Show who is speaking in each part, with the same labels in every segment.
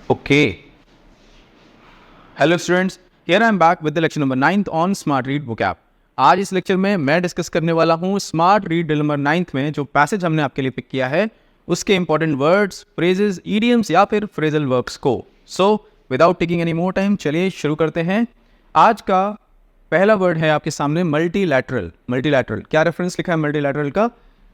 Speaker 1: Okay. Hello students, here I am back with the lecture number 9th on Smart Read vocab. आज इस lecture में मैं discuss करने वाला हूँ smart read drill number 9th में जो पैसेज हमने आपके लिए पिक किया है उसके इंपॉर्टेंट वर्ड्स, फ्रेजेस, इडियम्स या फिर फ्रेजल वर्ब्स को. So without taking any more time चलिए शुरू करते हैं. आज का पहला वर्ड है आपके सामने मल्टीलैटरल. मल्टीलैटरल क्या रेफरेंस लिखा है मल्टीलैटरल का?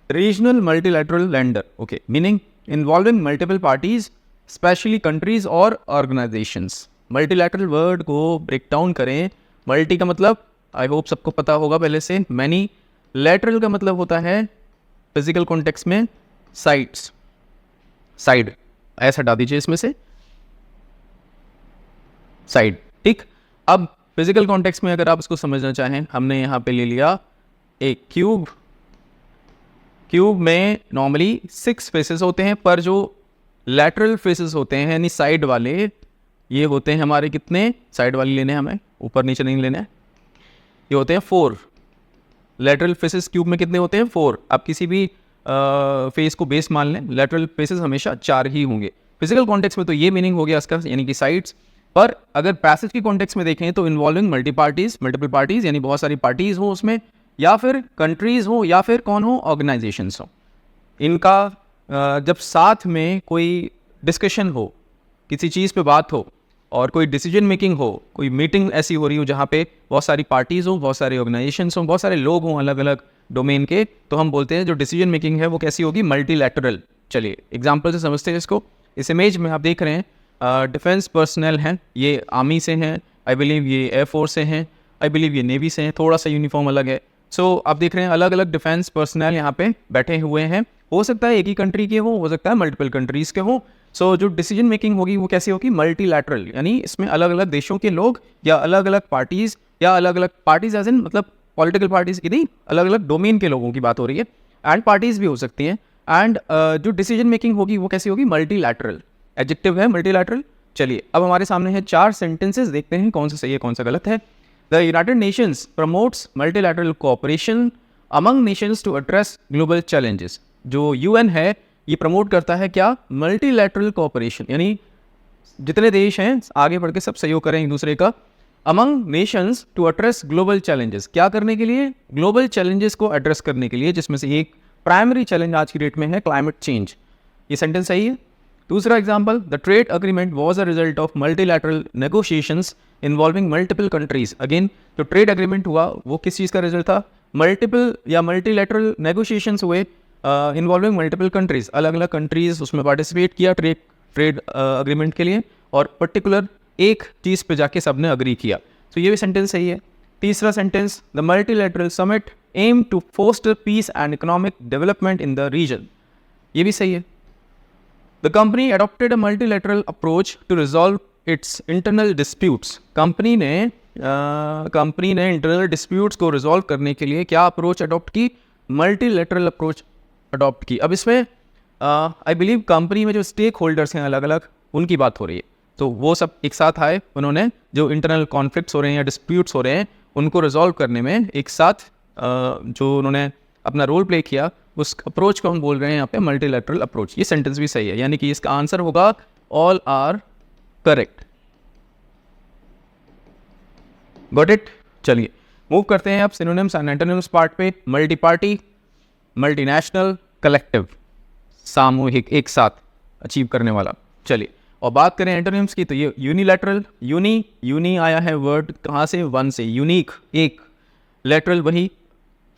Speaker 1: Regional multilateral lender. Okay, meaning involving multiple parties, specially countries और ऑर्गेनाइजेशंस. मल्टीलैटरल वर्ड को ब्रेक डाउन करें. मल्टी का मतलब आई होप सबको पता होगा पहले से. मैनी. लैटरल का मतलब होता है फिजिकल कॉन्टेक्स्ट में साइड्स. साइड ऐसा हटा दीजिए इसमें से, साइड. ठीक. अब फिजिकल कॉन्टेक्स्ट में अगर आप इसको समझना चाहें, हमने यहाँ पे ले लिया एक क्यूब. क्यूब में नॉर्मली 6 फेसेस होते हैं, पर जो लैटरल फेसेस होते हैं यानी साइड वाले, ये होते हैं हमारे कितने? साइड वाले लेने हैं हमें, ऊपर नीचे नहीं लेने हैं. ये होते हैं 4. लैटरल फेसेस क्यूब में कितने होते हैं? 4. आप किसी भी फेस को बेस मान लें, लैटरल फेसेस हमेशा 4 ही होंगे. फिजिकल कॉन्टेक्स्ट में तो ये मीनिंग हो गया इसका, यानी कि साइड्स. पर अगर पैसेज की कॉन्टेक्स्ट में देखें तो इन्वॉल्विंग मल्टीपल पार्टीज, यानी बहुत सारी पार्टीज हो उसमें, या फिर कंट्रीज हो, या फिर कौन हो? ऑर्गेनाइजेशंस हो. इनका जब साथ में कोई डिस्कशन हो, किसी चीज़ पे बात हो और कोई डिसीजन मेकिंग हो, कोई मीटिंग ऐसी हो रही हो जहाँ पे बहुत सारी पार्टीज़ हो, बहुत सारे ऑर्गेनाइजेशंस हो, बहुत सारे लोग हों अलग अलग डोमेन के, तो हम बोलते हैं जो डिसीजन मेकिंग है वो कैसी होगी? मल्टीलैटरल. चलिए एग्जांपल से समझते हैं इसको. इस इमेज में आप देख रहे हैं डिफेंस पर्सनल हैं, ये आर्मी से हैं, आई बिलीव ये एयरफोर्स से हैं, आई बिलीव ये नेवी से हैं, थोड़ा सा यूनिफॉर्म अलग है. सो आप देख रहे हैं अलग अलग डिफेंस पर्सनल यहाँ पे बैठे हुए हैं. हो सकता है एक ही कंट्री के हो सकता है मल्टीपल कंट्रीज़ के हो. सो जो डिसीजन मेकिंग होगी वो कैसी होगी? मल्टीलैटरल. यानी इसमें अलग अलग देशों के लोग या अलग अलग पार्टीज़, या अलग अलग पार्टीज एज इन मतलब पॉलिटिकल पार्टीज़ की नहीं, अलग अलग डोमेन के लोगों की बात हो रही है. एंड पार्टीज़ भी हो सकती हैं. एंड जो डिसीजन मेकिंग होगी वो कैसी होगी? मल्टीलैटरल. एडजेक्टिव है मल्टीलैटरल. चलिए अब हमारे सामने है 4 सेंटेंसेस, देखते हैं कौन सा सही है कौन सा गलत है. The United Nations promotes multilateral cooperation among nations to address global challenges. जो यूएन है ये प्रमोट करता है क्या? मल्टीलैटरल कोऑपरेशन, यानी जितने देश हैं आगे बढ़ के सब सहयोग करें एक दूसरे का. Among nations to address global challenges, क्या करने के लिए? ग्लोबल चैलेंजेस को एड्रेस करने के लिए, जिसमें से एक प्राइमरी चैलेंज आज की डेट में है क्लाइमेट चेंज. ये सेंटेंस सही है. दूसरा example, the trade agreement was a result of multilateral negotiations involving multiple countries. Again जो ट्रेड अग्रीमेंट हुआ वो किस चीज़ का रिजल्ट था? मल्टीपल या मल्टीलैटरल नेगोशिएशंस हुए इन्वॉल्विंग मल्टीपल कंट्रीज. अलग अलग कंट्रीज उसमें पार्टिसिपेट किया ट्रेड अग्रीमेंट के लिए, और पर्टिकुलर एक चीज़ पे जाके सबने अग्री किया. तो ये भी सेंटेंस सही है. तीसरा sentence, the multilateral summit aim to foster peace and economic development in the region. ये भी सही है. The company adopted a multilateral approach to resolve its internal disputes. Company ने इंटरनल डिस्प्यूट्स को रिजॉल्व करने के लिए क्या अप्रोच अडॉप्ट की? मल्टीलैटरल अप्रोच अडॉप्ट की. अब इसमें आई बिलीव कंपनी में जो स्टेक होल्डर्स हैं अलग अलग, उनकी बात हो रही है. तो वो सब एक साथ आए, उन्होंने जो इंटरनल कॉन्फ्लिक्ट्स हो रहे हैं या डिस्प्यूट्स हो रहे हैं उनको रिजॉल्व करने में एक साथ जो उन्होंने अपना रोल प्ले किया, उस अप्रोच को हम बोल रहे हैं यहाँ पे मल्टीलैटरल अप्रोच. ये सेंटेंस भी सही है, यानी कि इसका आंसर होगा all are correct. Got it. चलिए मूव करते हैं अब सिनोनिम्स एंड एंटोनिम्स पार्ट पे. मल्टी पार्टी, मल्टीनेशनल, कलेक्टिव, सामूहिक, एक साथ अचीव करने वाला. चलिए और बात करें एंटोनिम्स की, तो ये यूनिलैटरल. यूनी आया है वर्ड कहाँ से? वन से. यूनिक एक, लैटरल वही,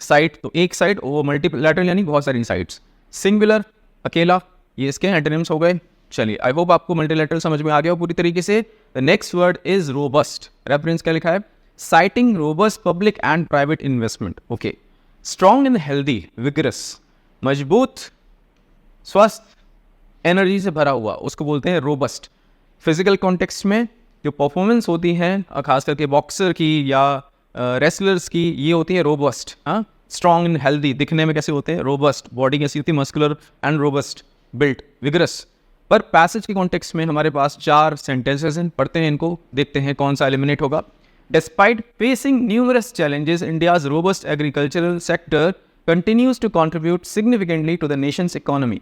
Speaker 1: साइड तो एक साइड, वो मल्टीलैटरल यानी बहुत सारी साइड्स. सिंगुलर अकेला, ये इसके एंटोनिम्स हो गए. चलिए आई होप आपको मल्टीलैटरल समझ में आ गया हो पूरी तरीके से. The next word is robust. Reference क्या लिखा है? Citing robust public and private investment. Okay. Strong and healthy, vigorous, मजबूत, स्वस्थ, एनर्जी से भरा हुआ, उसको बोलते हैं रोबस्ट. फिजिकल कॉन्टेक्स्ट में जो परफॉर्मेंस होती है खास करके बॉक्सर की या रेसलर्स की, ये होती है रोबस्ट. हाँ, स्ट्रॉन्ग एंड हेल्दी, दिखने में कैसे होते हैं? रोबस्ट. बॉडी कैसी होती है? Muscular and robust, built, vigorous. पर पैसेज के कॉन्टेक्स्ट में हमारे पास 4 सेंटेंसेस हैं, पढ़ते हैं इनको, देखते हैं कौन सा एलिमिनेट होगा. Despite facing numerous challenges, India's robust agricultural sector continues to contribute significantly to the nation's economy.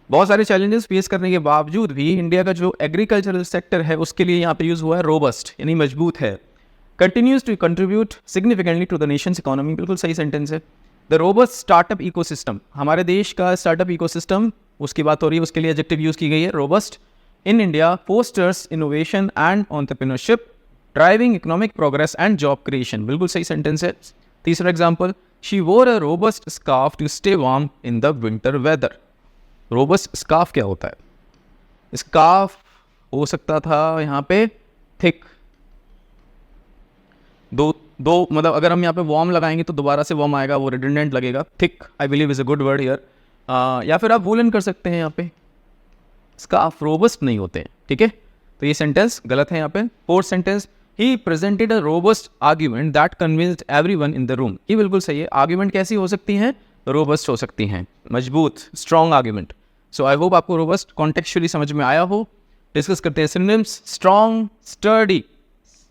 Speaker 1: बहुत सारे चैलेंजेस फेस करने के बावजूद भी इंडिया का जो एग्रीकल्चरल सेक्टर है उसके लिए यहाँ पे यूज़ हुआ है रोबस्ट, यानी मजबूत है। Continues to contribute significantly to the nation's economy, बिल्कुल सही सेंटेंस है। द रोबस्ट स्टार्टअप इकोसिस्टम, हमारे देश का स्टार्टअप इकोसिस्टम उसकी बात हो रही है, उसके लिए एडजेक्टिव यूज़ की गई है robust. In India fosters innovation and entrepreneurship, driving economic progress and job creation, बिल्कुल सही सेंटेंस है। तीसरा example, she wore a robust scarf to stay warm in the winter weather. Robust scarf क्या होता है? स्कार्फ हो सकता था यहाँ पे थिक, दो मतलब अगर हम यहाँ पे वार्म लगाएंगे तो दोबारा से वार्म आएगा, वो रिडंडेंट लगेगा। Thick I believe is a good word here. या फिर आप वूलन कर सकते हैं यहाँ पे। स्कार्फ रोबस्ट नहीं होते हैं, ठीक है, तो ये सेंटेंस गलत है यहाँ पे। Fourth sentence, he presented a robust argument that convinced everyone in the room, ये बिल्कुल सही है। आर्ग्यूमेंट कैसी हो सकती हैं? रोबस्ट हो सकती हैं, मजबूत, strong argument. So I hope आपको रोबस्ट कॉन्टेक्चुअली समझ में आया हो। डिस्कस करते हैं synonyms. Strong, sturdy,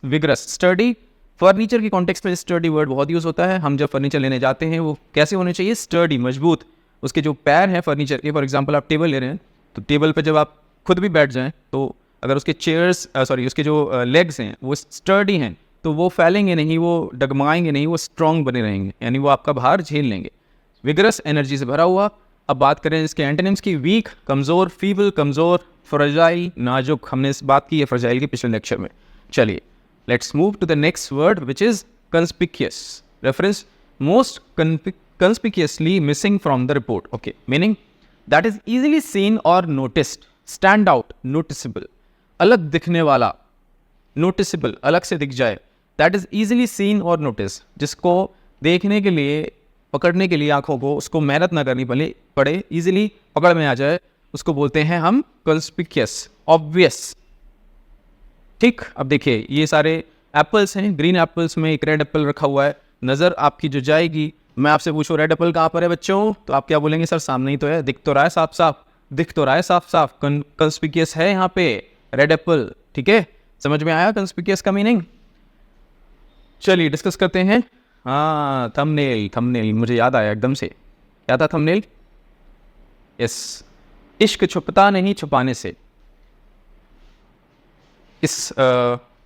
Speaker 1: vigorous. Sturdy furniture के कॉन्टेक्स्ट में स्टर्डी वर्ड बहुत यूज होता है। हम जब फर्नीचर लेने जाते हैं वो कैसे होने चाहिए? स्टर्डी, मजबूत। उसके जो पैर हैं फर्नीचर के, फॉर एग्जांपल आप टेबल ले रहे हैं तो टेबल पे जब आप खुद भी बैठ जाएं तो अगर उसके उसके जो लेग्स हैं वो स्टर्डी हैं तो वो फैलेंगे नहीं, वो डगमगाएंगे नहीं, वो स्ट्रॉन्ग बने रहेंगे, यानी वो आपका भार झेल लेंगे। विगरस, एनर्जी से भरा हुआ। अब बात करें इसके एंटोनिम्स की। वीक, कमज़ोर, फीबल, कमज़ोर, फ्रजाइल, नाजुक। हमने इस बात की है फ्रजाइल के पिछले लेक्चर में। चलिए, let's move to the next word which is conspicuous. Reference, most conspicuously missing from the report. Okay, meaning that is easily seen or noticed, stand out, noticeable, अलग दिखने वाला, noticeable, अलग से दिख जाए, that is easily seen or noticed, जिसको देखने के लिए, पकड़ने के लिए आंखों को उसको मेहनत ना करनी पड़े, easily पकड़ में आ जाए, उसको बोलते हैं हम conspicuous, obvious। ठीक, अब देखिए ये सारे एप्पल्स हैं, ग्रीन एप्पल्स में एक रेड एप्पल रखा हुआ है। नज़र आपकी जो जाएगी, मैं आपसे पूछूं रेड एप्पल कहाँ पर है बच्चों, तो आप क्या बोलेंगे? सर सामने ही तो है, दिख तो रहा है साफ साफ, दिख तो रहा है साफ साफ, कंस्पिकियस है यहाँ पे रेड एप्पल। ठीक है, समझ में आया कंस्पिकियस का मीनिंग? चलिए डिस्कस करते हैं। हाँ, थंबनेल, थंबनेल मुझे याद आया एकदम से। क्या था थंबनेल? यस, इश्क छुपता नहीं छुपाने से। इस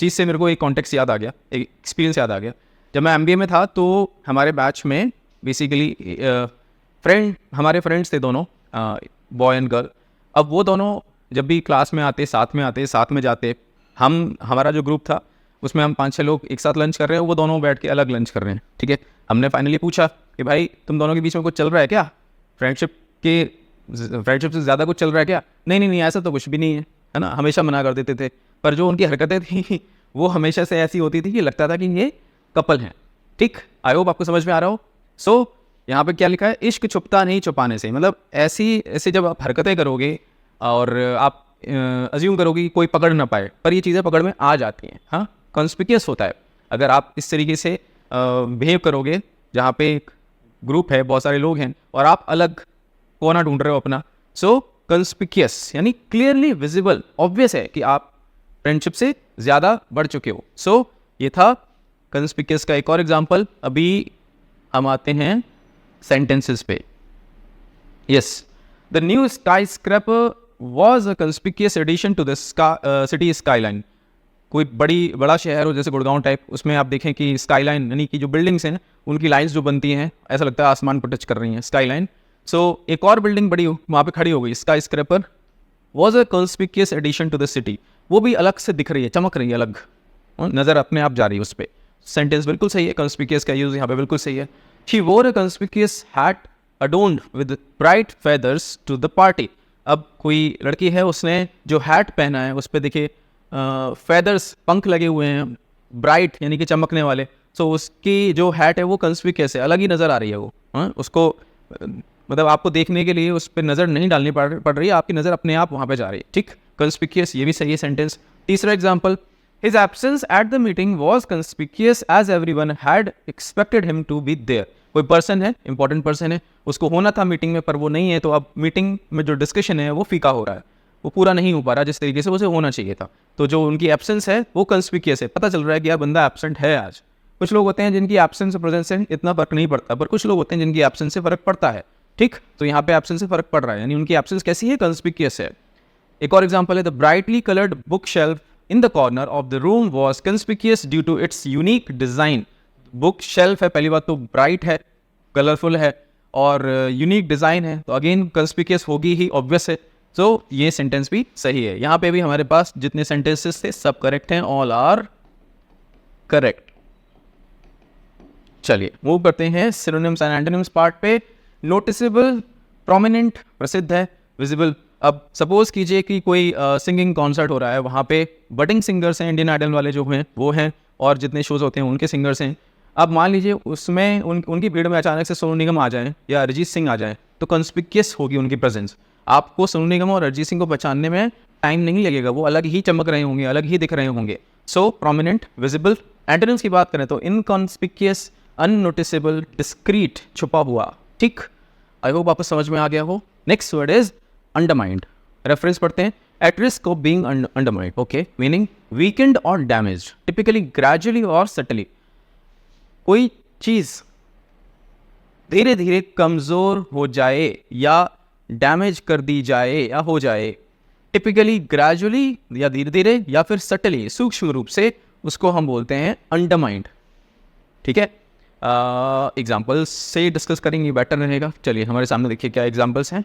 Speaker 1: चीज़ से मेरे को एक कॉन्टेक्स्ट याद आ गया, एक एक्सपीरियंस याद आ गया। जब मैं MBA में था तो हमारे बैच में बेसिकली हमारे फ्रेंड्स थे दोनों, बॉय एंड गर्ल। अब वो दोनों जब भी क्लास में आते, साथ में जाते। हमारा जो ग्रुप था उसमें हम 5-6 लोग एक साथ लंच कर रहे हैं, वो दोनों बैठ के अलग लंच कर रहे हैं। ठीक है, हमने फाइनली पूछा कि भाई तुम दोनों के बीच में कुछ चल रहा है क्या? फ्रेंडशिप से ज़्यादा कुछ चल रहा है क्या? नहीं, ऐसा तो कुछ भी नहीं है ना, हमेशा मना कर देते थे। पर जो उनकी हरकतें थी वो हमेशा से ऐसी होती थी कि लगता था कि ये कपल हैं। ठीक, आई होप आपको समझ में आ रहा हो। सो यहाँ पे क्या लिखा है? इश्क छुपता नहीं छुपाने से, मतलब ऐसे जब आप हरकतें करोगे और आप अज्यूम करोगे कि कोई पकड़ ना पाए, पर ये चीज़ें पकड़ में आ जाती हैं। हाँ, कॉन्स्पिक्यूअस होता है अगर आप इस तरीके से बिहेव करोगे, जहाँ पे एक ग्रुप है, बहुत सारे लोग हैं और आप अलग कोना ढूंढ रहे हो अपना। सो कंस्पिक्यूअस यानी क्लियरली विजिबल, ऑब्वियस है कि आप फ्रेंडशिप से ज़्यादा बढ़ चुके हो। सो ये था कंस्पिक्यूअस का एक और एग्जाम्पल। अभी हम आते हैं सेंटेंसेस पे। Yes, the new skyscraper was a conspicuous addition to the city skyline. कोई बड़ा शहर हो जैसे गुड़गांव टाइप, उसमें आप देखें कि स्काईलाइन यानी कि जो बिल्डिंग्स हैं उनकी लाइंस जो बनती हैं ऐसा लगता है आसमान को टच कर रही हैं, स्काईलाइन। सो एक और बिल्डिंग बड़ी वहाँ पे खड़ी हो गई, skyscraper was a conspicuous addition to the city. वो भी अलग से दिख रही है, चमक रही है अलग, नज़र अपने आप जा रही है उस पर। सेंटेंस बिल्कुल सही है, कंस्पिक्यूअस का यूज़ यहाँ पे बिल्कुल सही है। She wore a conspicuous hat adorned with bright feathers to the party. अब कोई लड़की है, उसने जो हैट पहना है उस पर देखिए फेदर्स, पंख लगे हुए हैं, ब्राइट यानी कि चमकने वाले। सो उसकी जो हैट है वो कंस्पिक्यूअस है, अलग ही नज़र आ रही है वो। उसको मतलब आपको देखने के लिए उस पर नज़र नहीं डालनी पड़ रही है, आपकी नज़र अपने आप वहाँ पे जा रही है। ठीक, कंस्पिक्यूअस ये भी सही है सेंटेंस। तीसरा example, His absence at the meeting was conspicuous as everyone had expected him to be there. कोई पर्सन है, इंपॉर्टेंट पर्सन है, उसको होना था मीटिंग में पर वो नहीं है, तो अब मीटिंग में जो डिस्कशन है वो फीका हो रहा है, वो पूरा नहीं हो पा रहा जिस तरीके से उसे होना चाहिए था। तो जो उनकी एब्सेंस है वो कंस्पिक्यूअस है, पता चल रहा है कि यार बंदा एब्सेंट है आज। कुछ लोग होते हैं जिनकी एब्सेंस और प्रेजेंस से इतना फर्क नहीं पड़ता, पर कुछ लोग होते हैं जिनकी एब्सेंस से फर्क पड़ता है। ठीक, तो यहाँ पे एब्सेंस से फर्क पड़ रहा है, यानी उनकी एब्सेंस कैसी है, कंस्पिक्यूअस है। एक और एग्जांपल है, the brightly coloured bookshelf in the corner of the room was conspicuous due to its unique design. Bookshelf है, पहली बात तो ब्राइट है, कलरफुल है और यूनिक डिजाइन है, तो अगेन कंस्पिक्यूअस होगी ही, ऑब्वियस है। तो ये सेंटेंस भी सही है। यहाँ पे भी हमारे पास जितने सेंटेंसेस थे सब करेक्ट हैं, ऑल आर करेक्ट। चलिए मूव करते हैं सिनोनिम्स एंड एंटोनिम्स पार्ट पे। नोटिसेबल, प्रोमिनेंट प्रसिद्ध है, विजिबल। अब सपोज कीजिए कि कोई सिंगिंग कॉन्सर्ट हो रहा है, वहाँ पे बडिंग सिंगर्स हैं, इंडियन आइडल वाले जो हैं वो हैं, और जितने शोज होते हैं उनके सिंगर्स हैं। अब मान लीजिए उसमें उनकी भीड़ में अचानक से सोनू निगम आ जाएं या अरिजीत सिंह आ जाएं, तो कंस्पिक्यूअस होगी उनकी प्रेजेंस। आपको सोनू निगम और अरिजीत सिंह को पहचानने में टाइम नहीं लगेगा, वो अलग ही चमक रहे होंगे, अलग ही दिख रहे होंगे। सो प्रोमिनेंट, विजिबल। एंटोनिम्स की बात करें तो इनकॉन्स्पिक्यूअस, अननोटिसेबल, डिस्क्रीट, छुपा हुआ। ठीक, आई होप आपको समझ में आ गया हो। Next word is undermined. Reference पढ़ते हैं, at risk of being undermined, okay, meaning weekend और डैमेज, टिपिकली ग्रेजुअली और सटली। कोई चीज धीरे धीरे कमजोर हो जाए या डैमेज कर दी जाए या हो जाए, टिपिकली ग्रेजुअली या धीरे धीरे या फिर सटली सूक्ष्म रूप से, उसको हम बोलते हैं अंडरमाइंड। ठीक है, एग्जाम्पल्स से डिस्कस करेंगे, बेटर रहेगा। चलिए हमारे सामने देखिए क्या एग्जाम्पल्स हैं।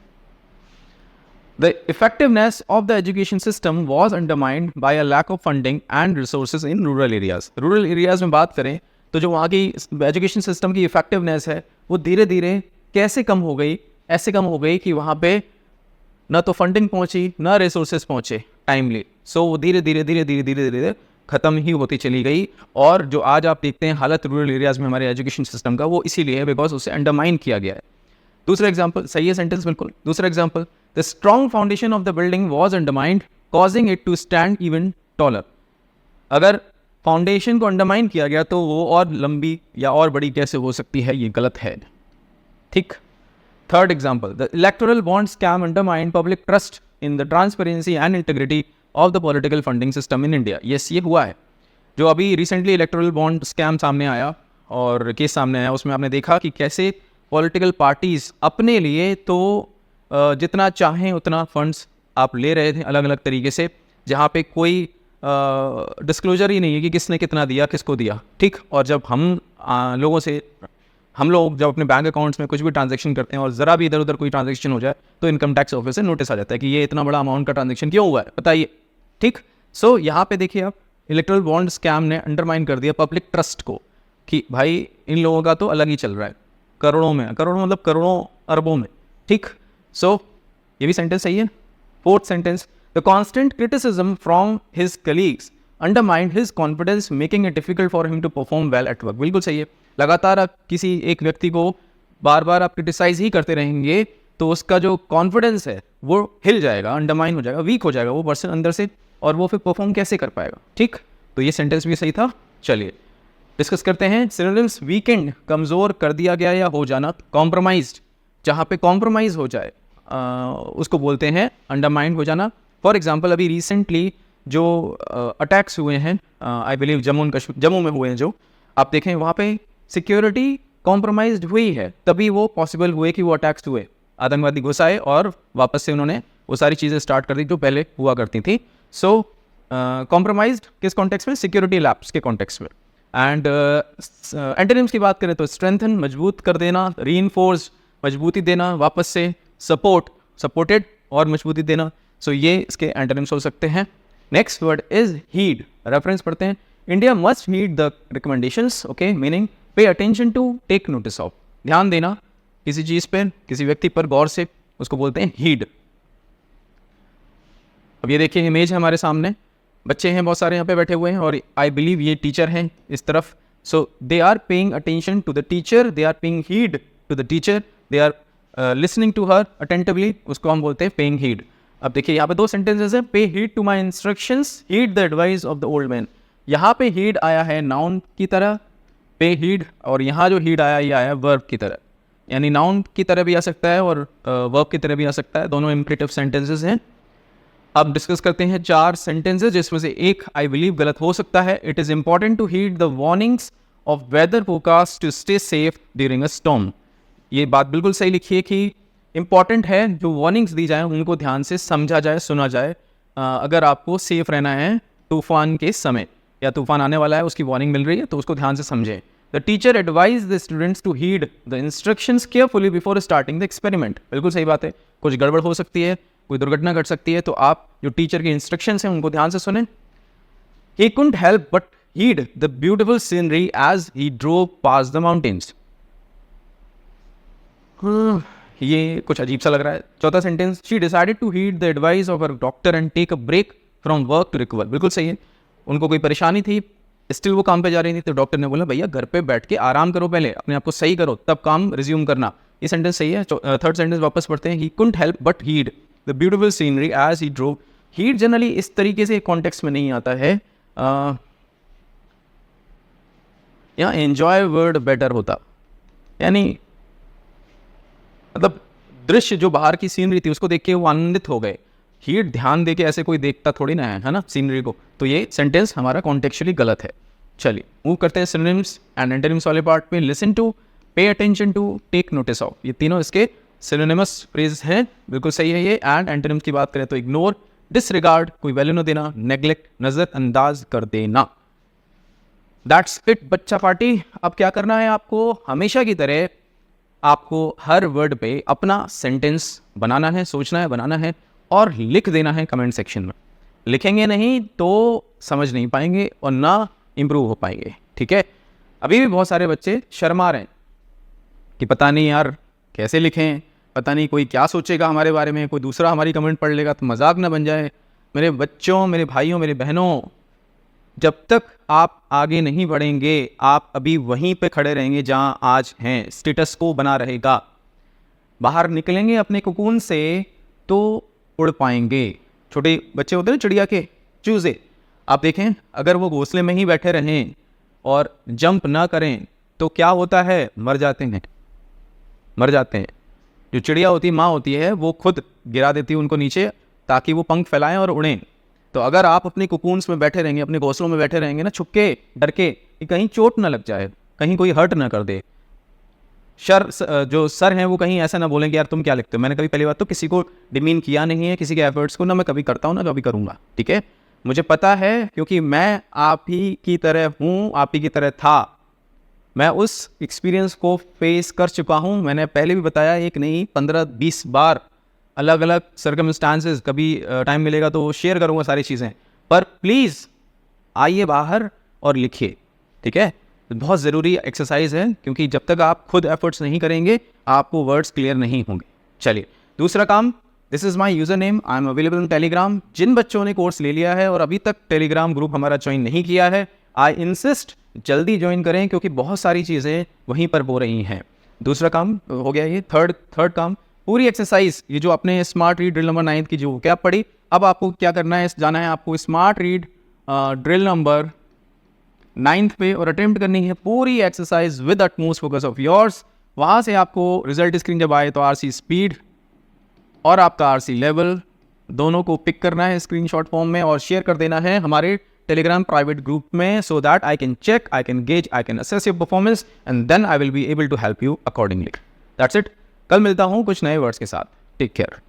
Speaker 1: The effectiveness of the education system was undermined by a lack of funding and resources in rural areas. Rural areas में बात करें तो जो वहाँ की एजुकेशन सिस्टम की इफेक्टिवनेस है वो धीरे धीरे कैसे कम हो गई, ऐसे कम हो गई कि वहाँ पे ना तो फंडिंग पहुँची ना रिसोर्सेज पहुँचे टाइमली। सो वो धीरे धीरे धीरे धीरे धीरे धीरे ख़त्म ही होती चली गई। और जो आज आप देखते हैं हालत रूरल एरियाज़ में हमारे एजुकेशन सिस्टम का, वो इसीलिए है बिकॉज उसे अंडरमाइन किया गया है। दूसरा एग्जाम्पल, सही है सेंटेंस बिल्कुल। दूसरा example, the strong foundation of the building was undermined causing it to stand even taller. अगर फाउंडेशन को अंडरमाइन किया गया तो वो और लंबी या और बड़ी कैसे हो सकती है, ये गलत है। ठीक। Third example, the electoral bond scam undermined public trust in the transparency and integrity of the political funding system in India. Yes, ये हुआ है। जो अभी रिसेंटली इलेक्टोरल बॉन्ड स्कैम सामने आया और केस सामने आया, उसमें आपने देखा कि कैसे पॉलिटिकल पार्टीज़ अपने लिए तो जितना चाहें उतना फंड्स आप ले रहे थे अलग अलग तरीके से, जहाँ पे कोई डिस्क्लोजर ही नहीं है कि किसने कितना दिया, किसको दिया। ठीक। और जब हम लोग जब अपने बैंक अकाउंट्स में कुछ भी ट्रांजैक्शन करते हैं और ज़रा भी इधर उधर कोई ट्रांजैक्शन हो जाए तो इनकम टैक्स ऑफिस से नोटिस आ जाता है कि ये इतना बड़ा अमाउंट का ट्रांजैक्शन क्यों हुआ है, बताइए। ठीक। सो यहाँ पे देखिए आप, इलेक्टोरल बॉन्ड स्कैम ने अंडरमाइन कर दिया पब्लिक ट्रस्ट को कि भाई इन लोगों का तो अलग ही चल रहा है, करोड़ों में, करोड़ों मतलब करोड़ों अरबों में। ठीक। सो ये भी सेंटेंस सही है। Fourth sentence, the constant criticism from his colleagues undermined his confidence making it difficult for him to perform well at work. बिल्कुल सही है। लगातार आप किसी एक व्यक्ति को बार बार आप क्रिटिसाइज ही करते रहेंगे तो उसका जो कॉन्फिडेंस है वो हिल जाएगा, अंडरमाइन हो जाएगा, वीक हो जाएगा वो पर्सन अंदर से, और वो फिर परफॉर्म कैसे कर पाएगा। ठीक। तो ये सेंटेंस भी सही था। चलिए डिस्कस करते हैं सिनोनिम्स। वीकेंड, कमज़ोर कर दिया गया या हो जाना। कॉम्प्रोमाइज्ड, जहाँ पे कॉम्प्रोमाइज़ हो जाए उसको बोलते हैं अंडरमाइंड हो जाना। फॉर एग्जांपल अभी रिसेंटली जो अटैक्स हुए हैं, आई बिलीव जम्मू में हुए हैं, जो आप देखें वहाँ पे सिक्योरिटी कॉम्प्रोमाइज्ड हुई है, तभी वो पॉसिबल हुए कि वो अटैक्स हुए। आतंकवादी घुस आए और वापस से उन्होंने वो सारी चीज़ें स्टार्ट कर दी जो पहले हुआ करती थी। सो कॉम्प्रोमाइज्ड किस कॉन्टेक्स्ट में, सिक्योरिटी लैप्स के कॉन्टेक्स्ट में। एंड एंटोनिम्स की बात करें तो स्ट्रेंथन, मजबूत कर देना, रीइंफोर्स, मजबूती देना, वापस से सपोर्ट, सपोर्टेड और मजबूती देना। सो ये इसके एंटोनिम्स हो सकते हैं। Next word is heed. Reference पढ़ते हैं, India must heed the recommendations, okay, meaning pay attention to, take notice of. ध्यान देना किसी चीज़ पर, किसी व्यक्ति पर गौर से, उसको बोलते हैं हीड। अब ये देखिए इमेज है हमारे सामने, बच्चे हैं बहुत सारे यहाँ पे बैठे हुए हैं और आई बिलीव ये टीचर हैं इस तरफ। So they are paying attention to the teacher, they are paying heed to the teacher, they are listening to her attentively, उसको हम बोलते हैं पेइंग हीड। अब देखिए यहाँ पे दो सेंटेंसेस हैं, pay heed to my instructions, heed the advice of the old man. यहाँ पे हीड आया है नाउन की तरह, पे हीड, और यहाँ जो हीड आया ये आया वर्ब की तरह, यानी नाउन की तरह भी आ सकता है और वर्ब की तरह भी आ सकता है, दोनों इम्परेटिव सेंटेंसेस हैं। अब डिस्कस करते हैं चार सेंटेंसेस जिसमें से एक आई बिलीव गलत हो सकता है। It is important to heed the warnings of weather forecast to stay safe during a storm. ये बात बिल्कुल सही लिखी है कि इम्पॉर्टेंट है जो वार्निंग्स दी जाए उनको ध्यान से समझा जाए, सुना जाए। अगर आपको सेफ रहना है तूफान के समय या तूफान आने वाला है, उसकी वार्निंग मिल रही है, तो उसको ध्यान से समझें। The teacher advise the students to heed the instructions carefully before starting the experiment. बिल्कुल सही बात है, कुछ गड़बड़ हो सकती है, कोई दुर्घटना घट सकती है, तो आप जो टीचर के इंस्ट्रक्शंस हैं उनको ध्यान से सुनें। He couldn't help but heed the beautiful scenery as he drove past the mountains. ये कुछ अजीब सा लग रहा है। चौथा सेंटेंस, she decided to heed the advice of her doctor and take a break from work to recover. बिल्कुल सही है, उनको कोई परेशानी थी, स्टिल वो काम पे जा रही थी, तो डॉक्टर ने बोला भैया घर पे बैठ के आराम करो, पहले अपने आप को सही करो, तब काम रिज्यूम करना। ये सेंटेंस सही है। थर्ड सेंटेंस वापस पढ़ते हैं, he couldn't help but heed the beautiful scenery as he drove. Heed generally इस तरीके से कॉन्टेक्स्ट में नहीं आता है, यहाँ एंजॉय वर्ड बेटर होता, यानी मतलब दृश्य जो बाहर की सीनरी थी उसको देख के वो आनंदित हो गए। हीट ध्यान दे के ऐसे कोई देखता थोड़ी ना है ना सीनरी को, तो ये सेंटेंस हमारा कॉन्टेक्चुअली गलत है। चलिए मूव करते हैं सिनोनिम्स एंड एंटोनिम्स वाले पार्ट पे। Listen to, pay attention to, take notice of, ये तीनों इसके सिनोनिमस फ्रेज हैं, बिल्कुल सही है ये। एंड एंटोनिम्स की बात करें तो इग्नोर, डिसरिगार्ड, कोई वैल्यू न देना, नेग्लेक्ट, नजरअंदाज कर देना। दैट्स इट बच्चा पार्टी। अब क्या करना है आपको, हमेशा की तरह आपको हर वर्ड पे अपना सेंटेंस बनाना है, सोचना है, बनाना है और लिख देना है कमेंट सेक्शन में। लिखेंगे नहीं तो समझ नहीं पाएंगे और ना इम्प्रूव हो पाएंगे, ठीक है। अभी भी बहुत सारे बच्चे शर्मा रहे हैं कि पता नहीं यार कैसे लिखें, पता नहीं कोई क्या सोचेगा हमारे बारे में, कोई दूसरा हमारी कमेंट पढ़ लेगा तो मजाक ना बन जाए। मेरे बच्चों, मेरे भाइयों, मेरे बहनों, जब तक आप आगे नहीं बढ़ेंगे आप अभी वहीं पे खड़े रहेंगे जहां आज हैं, स्टेटस को बना रहेगा। बाहर निकलेंगे अपने कोकून से तो उड़ पाएंगे। छोटे बच्चे होते हैं चिड़िया के, चूजे, आप देखें अगर वो घोंसले में ही बैठे रहें और जंप ना करें तो क्या होता है, मर जाते हैं, मर जाते हैं। जो चिड़िया होती है, माँ होती है, वो खुद गिरा देती है उनको नीचे ताकि वो पंख फैलाएं और उड़ें। तो अगर आप अपने कुकून्स में बैठे रहेंगे, अपने घोंसलों में बैठे रहेंगे ना, छुपके डर के कि कहीं चोट ना लग जाए, कहीं कोई हर्ट ना कर दे, जो सर हैं वो कहीं ऐसा ना बोलेंगे यार तुम क्या लिखते हो। मैंने कभी पहली बात तो किसी को डिमीन किया नहीं है, किसी के एफर्ट्स को, ना मैं कभी करता हूँ ना कभी करूँगा, ठीक है। मुझे पता है क्योंकि मैं आप ही की तरह हूँ, आप ही की तरह था। मैं उस एक्सपीरियंस को फेस कर चुका हूँ। मैंने पहले भी बताया, एक नहीं 15-20 बार, अलग अलग सर्कमस्टांसेस। कभी टाइम मिलेगा तो शेयर करूँगा सारी चीज़ें, पर प्लीज़ आइए बाहर और लिखिए, ठीक है। बहुत ज़रूरी एक्सरसाइज है क्योंकि जब तक आप खुद एफर्ट्स नहीं करेंगे आपको वर्ड्स क्लियर नहीं होंगे। चलिए दूसरा काम, this is my username, I am available in Telegram. जिन बच्चों ने कोर्स ले लिया है और अभी तक टेलीग्राम ग्रुप हमारा ज्वाइन नहीं किया है, आई इंसिस्ट जल्दी ज्वाइन करें क्योंकि बहुत सारी चीज़ें वहीं पर हो रही हैं। दूसरा काम हो गया ये। थर्ड काम, पूरी एक्सरसाइज ये जो आपने स्मार्ट रीड ड्रिल नंबर 9 की जो क्या पढ़ी, अब आपको क्या करना है, जाना है आपको स्मार्ट रीड ड्रिल नंबर 9 पे और अटेम्प्ट करनी है पूरी exercise with utmost focus of yours. वहाँ से आपको रिजल्ट स्क्रीन जब आए तो आरसी स्पीड और आपका आरसी लेवल दोनों को पिक करना है स्क्रीनशॉट फॉर्म में और शेयर कर देना है हमारे टेलीग्राम प्राइवेट ग्रुप में, so that I can check, I can gauge, I can assess your performance and then I will be able to help you accordingly. That's it. कल मिलता हूँ कुछ नए वर्ड्स के साथ। Take care.